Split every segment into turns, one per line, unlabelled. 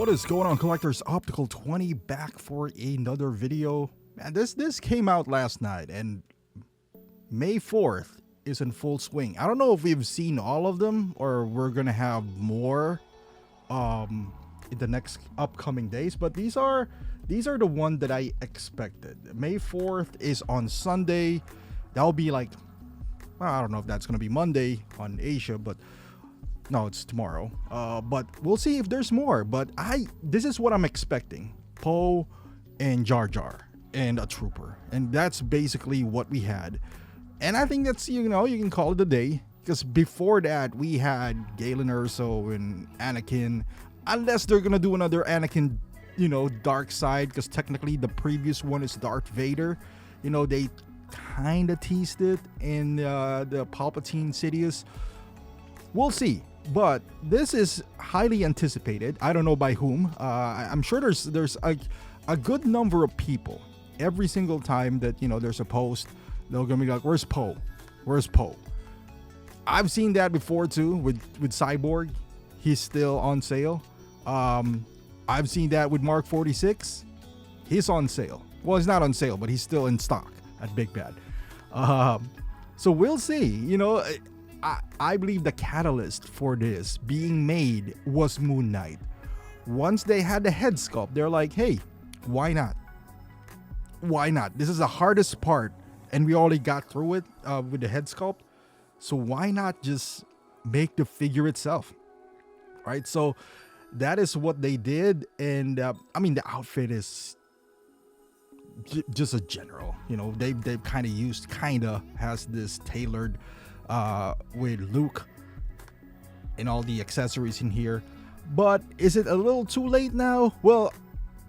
What is going on, collectors? Optical 20 back for another video. Man, this came out last night, and May 4th is in full swing. I don't know if we've seen all of them or we're gonna have more in the next upcoming days, but these are the one that I expected. May 4th is on Sunday. That'll be like, well, I don't know if that's gonna be Monday on Asia, but no, it's tomorrow. But we'll see if there's more. But this is what I'm expecting: Poe and Jar Jar and a trooper, and that's basically what we had. And I think that's, you can call it a day, because before that we had Galen Erso and Anakin, unless they're gonna do another Anakin, dark side, because technically the previous one is Darth Vader. They kind of teased it in the Palpatine Sidious. We'll see. But this is highly anticipated. I don't know by whom. I'm sure there's a good number of people. Every single time that there's a post, they're gonna be like, "Where's Poe? Where's Poe?" I've seen that before too with Cyborg. He's still on sale. I've seen that with Mark 46. He's on sale. Well, he's not on sale, but he's still in stock at Big Bad. So we'll see. I believe the catalyst for this being made was Moon Knight. Once they had the head sculpt, they're like, hey, why not? Why not? This is the hardest part, and we already got through it with the head sculpt. So why not just make the figure itself? Right? So that is what they did. And the outfit is just a general. They've kind of has this tailored with Luke and all the accessories in here. But is it a little too late now? Well,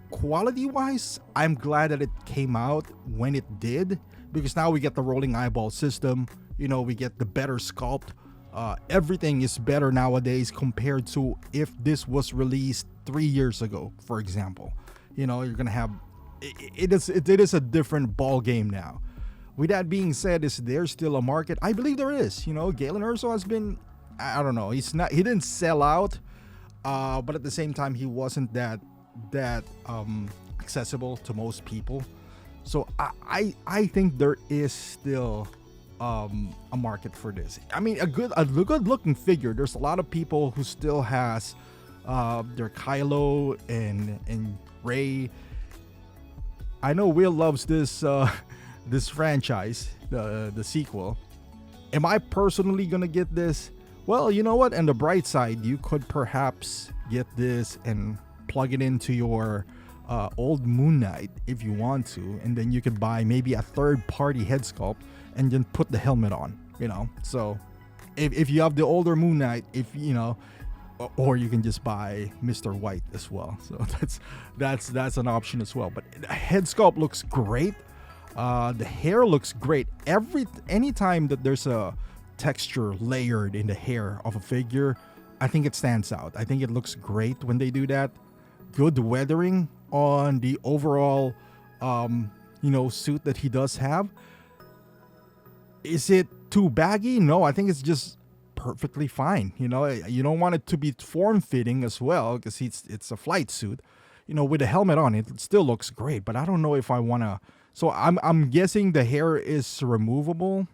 quality wise, I'm glad that it came out when it did, because now we get the rolling eyeball system. We get the better sculpt. Everything is better nowadays compared to if this was released 3 years ago, for example. You're gonna have it is a different ball game now. With that being said, is there still a market? I believe there is. Galen Erso has been, I don't know, he didn't sell out, but at the same time he wasn't that accessible to most people. So I think there is still a market for this. A good looking figure. There's a lot of people who still has their Kylo and Rey. I know Will loves this this franchise, the sequel. Am I personally gonna get this? Well, you know what? On the bright side, you could perhaps get this and plug it into your old Moon Knight if you want to, and then you could buy maybe a third-party head sculpt and then put the helmet on. So if you have the older Moon Knight, or you can just buy Mr. White as well. So that's an option as well. But the head sculpt looks great. The hair looks great. Anytime that there's a texture layered in the hair of a figure, I think it stands out. I think it looks great when they do that. Good weathering on the overall suit that he does have. Is it too baggy? No, I think it's just perfectly fine. You don't want it to be form-fitting as well, because it's a flight suit. With the helmet on, it still looks great, but I don't know if I want to. So I'm guessing the hair is removable,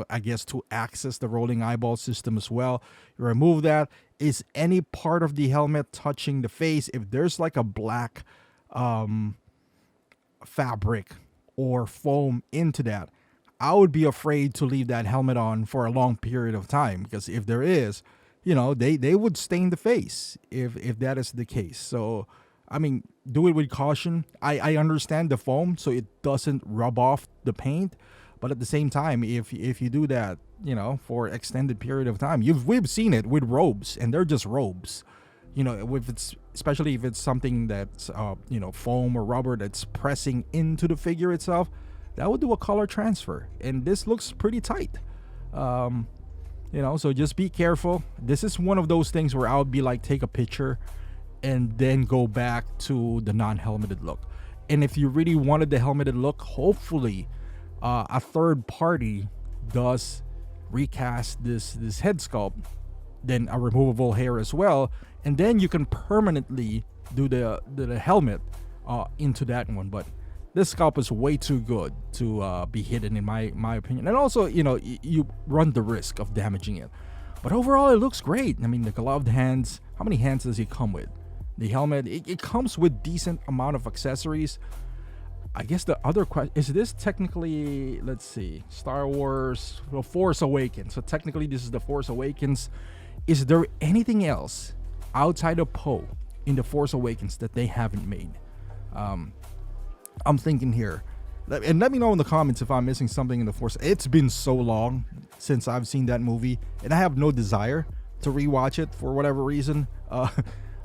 I guess to access the rolling eyeball system as well. You remove that. Is any part of the helmet touching the face? If there's like a black fabric or foam into that, I would be afraid to leave that helmet on for a long period of time, because if there is, they would stain the face if that is the case. So do it with caution. I understand the foam, so it doesn't rub off the paint, but at the same time, if you do that, for extended period of time, we've seen it with robes, and they're just robes. Especially if it's something that's foam or rubber that's pressing into the figure itself, that would do a color transfer, and this looks pretty tight. So just be careful. This is one of those things where I would be like, take a picture and then go back to the non-helmeted look. And if you really wanted the helmeted look, hopefully a third party does recast this head sculpt, then a removable hair as well, and then you can permanently do the helmet into that one, but this sculpt is way too good to be hidden in my opinion. And also, you run the risk of damaging it. But overall, it looks great. I mean, the gloved hands. How many hands does he come with? The helmet, it comes with decent amount of accessories. I guess the other question is, this technically, let's see, Star Wars, The Force Awakens. So technically this is The Force Awakens. Is there anything else outside of Poe in The Force Awakens that they haven't made? I'm thinking here. And let me know in the comments if I'm missing something in The Force. It's been so long since I've seen that movie, and I have no desire to rewatch it for whatever reason.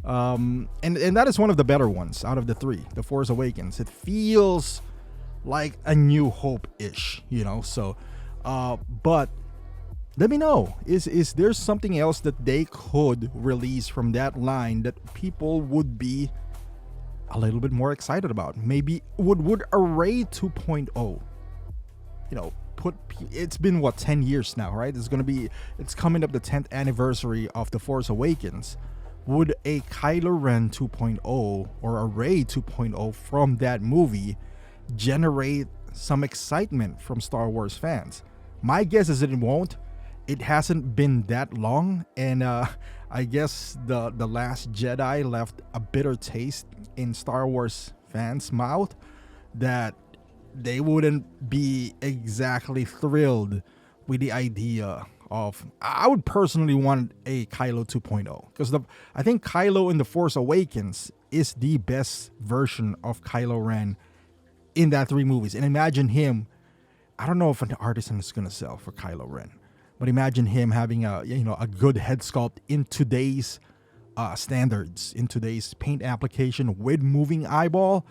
And that is one of the better ones out of the three, The Force Awakens. It feels like A New Hope-ish, so but let me know, is there something else that they could release from that line that people would be a little bit more excited about? Maybe would Array 2.0, it's been 10 years now, right? It's coming up the 10th anniversary of The Force Awakens. Would a Kylo Ren 2.0 or Array 2.0 from that movie generate some excitement from Star Wars fans? My guess is that it won't. It hasn't been that long, and I guess the Last Jedi left a bitter taste in Star Wars fans' mouth that they wouldn't be exactly thrilled with the idea of. I would personally want a Kylo 2.0, because I think Kylo in The Force Awakens is the best version of Kylo Ren in that three movies. And imagine him, I don't know if an artisan is gonna sell for Kylo Ren, but imagine him having a good head sculpt in today's standards, in today's paint application, with moving eyeball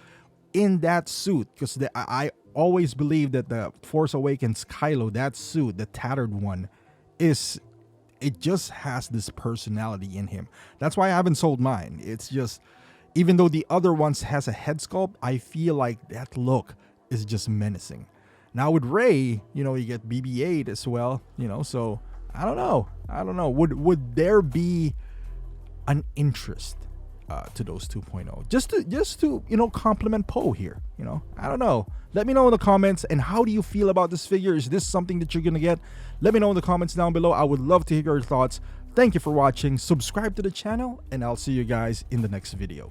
in that suit. Because I always believe that the Force Awakens Kylo, that suit, the tattered one, it just has this personality in him. That's why I haven't sold mine. It's just, even though the other ones has a head sculpt, I feel like that look is just menacing. Now with Rey, you get BB-8 as well, so I don't know. Would there be an interest to those 2.0 just to complement Poe here? I don't know. Let me know in the comments. And how do you feel about this figure? Is this something that you're gonna get? Let me know in the comments down below. I would love to hear your thoughts. Thank you for watching. Subscribe to the channel, and I'll see you guys in the next video.